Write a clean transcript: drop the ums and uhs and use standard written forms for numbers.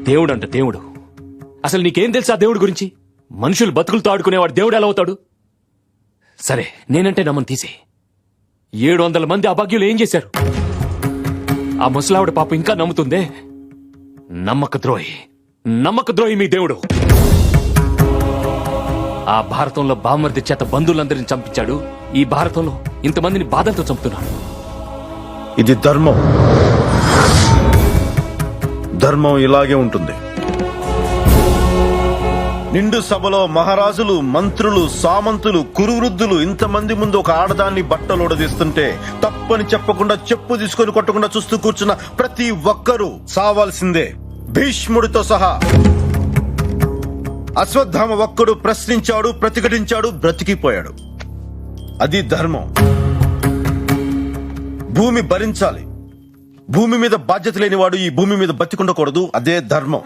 దేవుడంట దేవుడు. అసలు నీకేం తెలుసా దేవుడి గురించి? మనుషులు బతుకులతో ఆడుకునేవాడు దేవుడు ఎలా అవుతాడు? సరే, నేనంటే నమ్మని తీసే. 700 మంది అభాగ్యులు ఏం చేశారు? ఆ ముసలావిడ పాప ఇంకా నమ్ముతుందే. నమ్మక ద్రోహి మీ దేవుడు. ఆ భారతంలో బామర్ది చేత బంధువులందరినీ చంపించాడు. ఈ భారతంలో ఇంతమందిని బాధలతో చంపుతున్నాడు. ఇది ధర్మం. ధర్మం ఇలాగే ఉంటుంది. నిండు సభలో మహారాజులు, మంత్రులు, సామంతులు, కురువృద్ధులు ఇంతమంది ముందు ఒక ఆడదాన్ని బట్టలోడదీస్తుంటే తప్పని చెప్పకుండా చెప్పు తీసుకొని కొట్టకుండా చూస్తూ కూర్చున్న ప్రతి ఒక్కరూ సావాల్సిందే, భీష్ముడితో సహా. అశ్వత్థామ ఒక్కడు ప్రశ్నించాడు, ప్రతిఘటించాడు, బ్రతికిపోయాడు. అది ధర్మం. భూమి భరించాలి. భూమి మీద బాధ్యత లేనివాడు ఈ భూమి మీద బతికుండకూడదు. అదే ధర్మం.